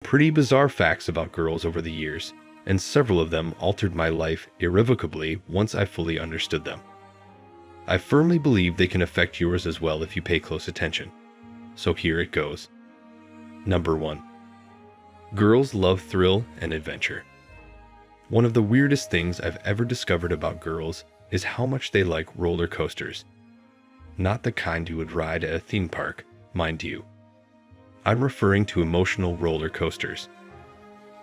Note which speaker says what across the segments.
Speaker 1: Pretty bizarre facts about girls over the years, and several of them altered my life irrevocably once I fully understood them. I firmly believe they can affect yours as well if you pay close attention. So here it goes. Number 1. Girls love thrill and adventure. One of the weirdest things I've ever discovered about girls is how much they like roller coasters. Not the kind you would ride at a theme park, mind you. I'm referring to emotional roller coasters.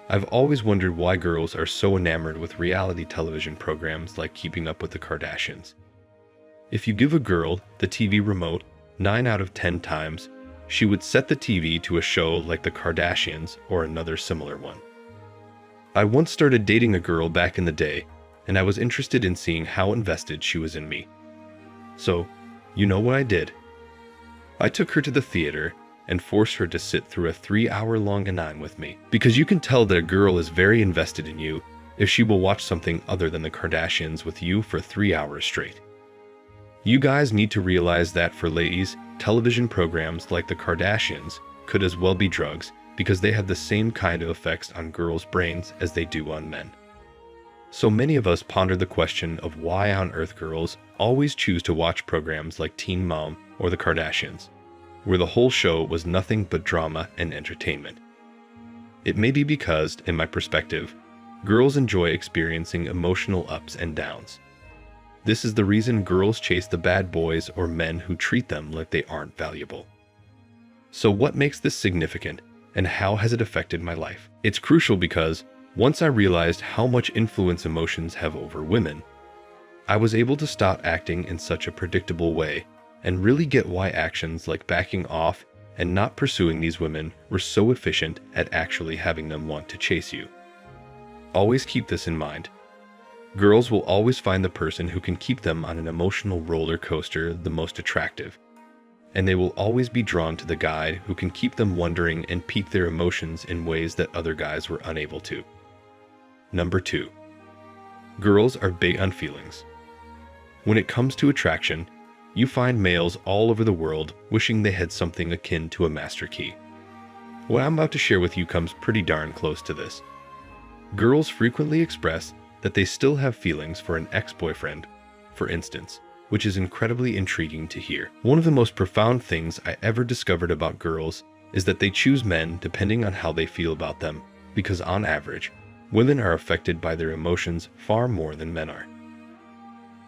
Speaker 1: I've always wondered why girls are so enamored with reality television programs like Keeping Up with the Kardashians. If you give a girl the TV remote 9 out of 10 times, she would set the TV to a show like the Kardashians or another similar one. I once started dating a girl back in the day, and I was interested in seeing how invested she was in me. So, you know what I did? I took her to the theater and forced her to sit through a 3-hour-long anime with me, because you can tell that a girl is very invested in you if she will watch something other than the Kardashians with you for 3 hours straight. You guys need to realize that for ladies, television programs like the Kardashians could as well be drugs, because they have the same kind of effects on girls' brains as they do on men. So many of us ponder the question of why on earth girls always choose to watch programs like Teen Mom or the Kardashians, where the whole show was nothing but drama and entertainment. It may be because, in my perspective, girls enjoy experiencing emotional ups and downs. This is the reason girls chase the bad boys or men who treat them like they aren't valuable. So what makes this significant, and how has it affected my life? It's crucial because, once I realized how much influence emotions have over women, I was able to stop acting in such a predictable way and really get why actions like backing off and not pursuing these women were so efficient at actually having them want to chase you. Always keep this in mind. Girls will always find the person who can keep them on an emotional roller coaster the most attractive, and they will always be drawn to the guy who can keep them wondering and pique their emotions in ways that other guys were unable to. Number 2. Girls are big on feelings. When it comes to attraction, you find males all over the world wishing they had something akin to a master key. What I'm about to share with you comes pretty darn close to this. Girls frequently express that they still have feelings for an ex-boyfriend, for instance, which is incredibly intriguing to hear. One of the most profound things I ever discovered about girls is that they choose men depending on how they feel about them, because on average, women are affected by their emotions far more than men are.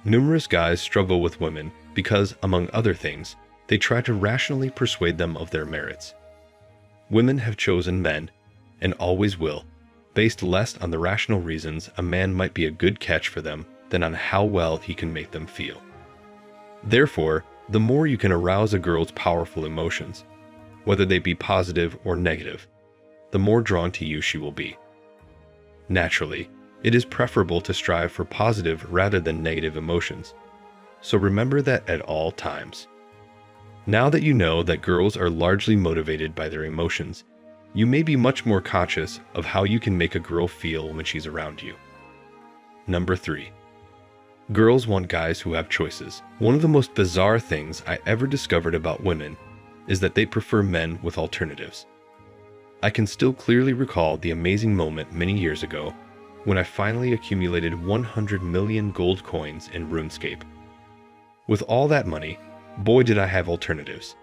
Speaker 1: Numerous guys struggle with women because, among other things, they try to rationally persuade them of their merits. Women have chosen men, and always will, based less on the rational reasons a man might be a good catch for them than on how well he can make them feel. Therefore, the more you can arouse a girl's powerful emotions, whether they be positive or negative, the more drawn to you she will be. Naturally, it is preferable to strive for positive rather than negative emotions, so remember that at all times. Now that you know that girls are largely motivated by their emotions, you may be much more conscious of how you can make a girl feel when she's around you. Number 3. Girls want guys who have choices. One of the most bizarre things I ever discovered about women is that they prefer men with alternatives. I can still clearly recall the amazing moment many years ago when I finally accumulated 100 million gold coins in RuneScape. With all that money, boy did I have alternatives.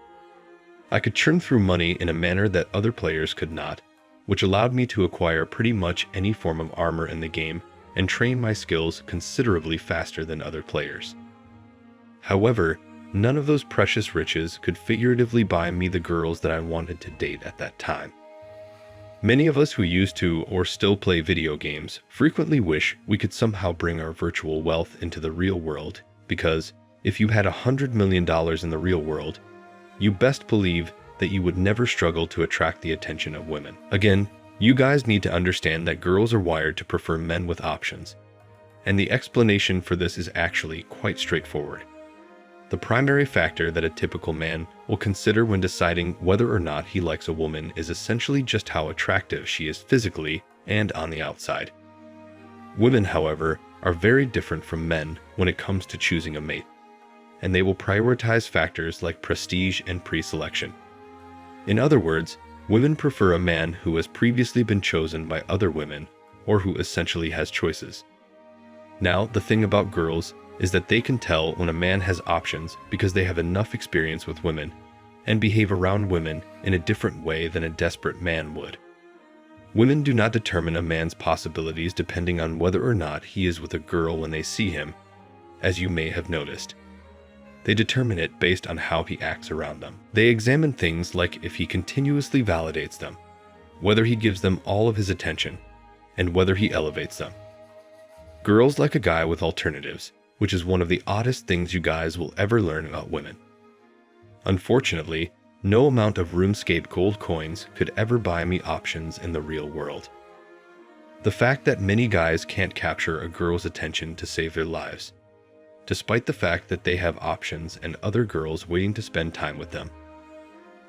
Speaker 1: I could churn through money in a manner that other players could not, which allowed me to acquire pretty much any form of armor in the game and train my skills considerably faster than other players. However, none of those precious riches could figuratively buy me the girls that I wanted to date at that time. Many of us who used to or still play video games frequently wish we could somehow bring our virtual wealth into the real world, because if you had $100 million in the real world, you best believe that you would never struggle to attract the attention of women. Again, you guys need to understand that girls are wired to prefer men with options, and the explanation for this is actually quite straightforward. The primary factor that a typical man will consider when deciding whether or not he likes a woman is essentially just how attractive she is physically and on the outside. Women, however, are very different from men when it comes to choosing a mate, and they will prioritize factors like prestige and pre-selection. In other words, Women prefer a man who has previously been chosen by other women or who essentially has choices. Now, the thing about girls is that they can tell when a man has options because they have enough experience with women and behave around women in a different way than a desperate man would. Women do not determine a man's possibilities depending on whether or not he is with a girl when they see him, as you may have noticed. They determine it based on how he acts around them. They examine things like if he continuously validates them, whether he gives them all of his attention, and whether he elevates them. Girls like a guy with alternatives, which is one of the oddest things you guys will ever learn about women. Unfortunately, no amount of RuneScape gold coins could ever buy me options in the real world. The fact that many guys can't capture a girl's attention to save their lives, despite the fact that they have options and other girls waiting to spend time with them,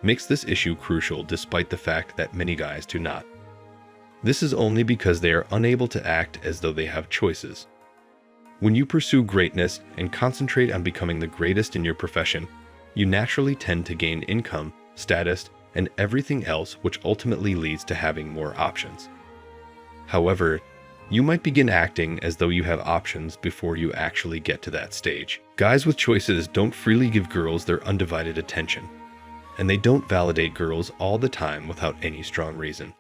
Speaker 1: makes this issue crucial despite the fact that many guys do not. This is only because they are unable to act as though they have choices. When you pursue greatness and concentrate on becoming the greatest in your profession, you naturally tend to gain income, status, and everything else, which ultimately leads to having more options. However, you might begin acting as though you have options before you actually get to that stage. Guys with choices don't freely give girls their undivided attention, and they don't validate girls all the time without any strong reason.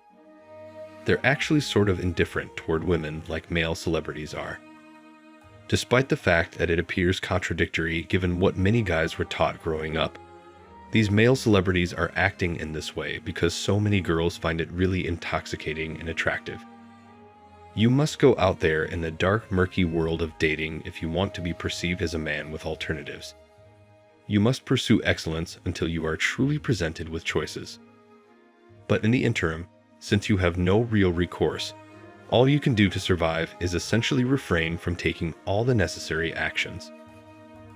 Speaker 1: They're actually sort of indifferent toward women like male celebrities are. Despite the fact that it appears contradictory given what many guys were taught growing up, these male celebrities are acting in this way because so many girls find it really intoxicating and attractive. You must go out there in the dark, murky world of dating if you want to be perceived as a man with alternatives. You must pursue excellence until you are truly presented with choices. But in the interim, since you have no real recourse, all you can do to survive is essentially refrain from taking all the necessary actions.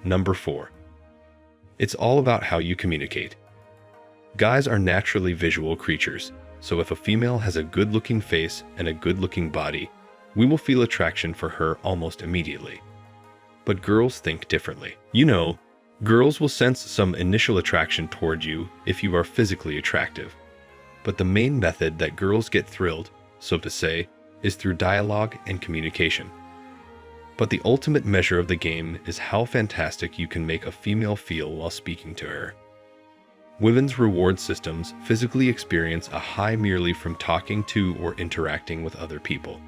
Speaker 1: Number 4. It's all about how you communicate. Guys are naturally visual creatures, so if a female has a good-looking face and a good-looking body, we will feel attraction for her almost immediately. But girls think differently. You know, girls will sense some initial attraction toward you if you are physically attractive. But the main method that girls get thrilled, so to say, is through dialogue and communication. But the ultimate measure of the game is how fantastic you can make a female feel while speaking to her. Women's reward systems physically experience a high merely from talking to or interacting with other people.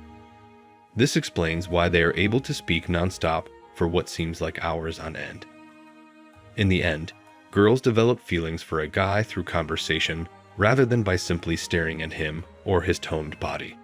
Speaker 1: This explains why they are able to speak nonstop for what seems like hours on end. In the end, girls develop feelings for a guy through conversation rather than by simply staring at him or his toned body.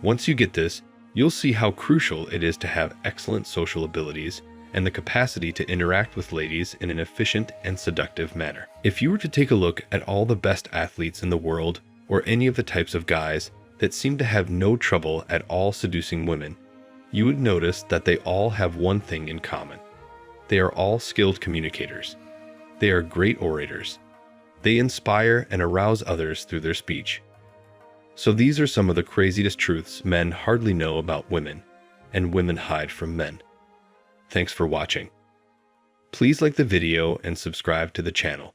Speaker 1: Once you get this, you'll see how crucial it is to have excellent social abilities and the capacity to interact with ladies in an efficient and seductive manner. If you were to take a look at all the best athletes in the world, or any of the types of guys that seem to have no trouble at all seducing women, you would notice that they all have one thing in common. They are all skilled communicators. They are great orators. They inspire and arouse others through their speech. So these are some of the craziest truths men hardly know about women, and women hide from men. Thanks for watching. Please like the video and subscribe to the channel.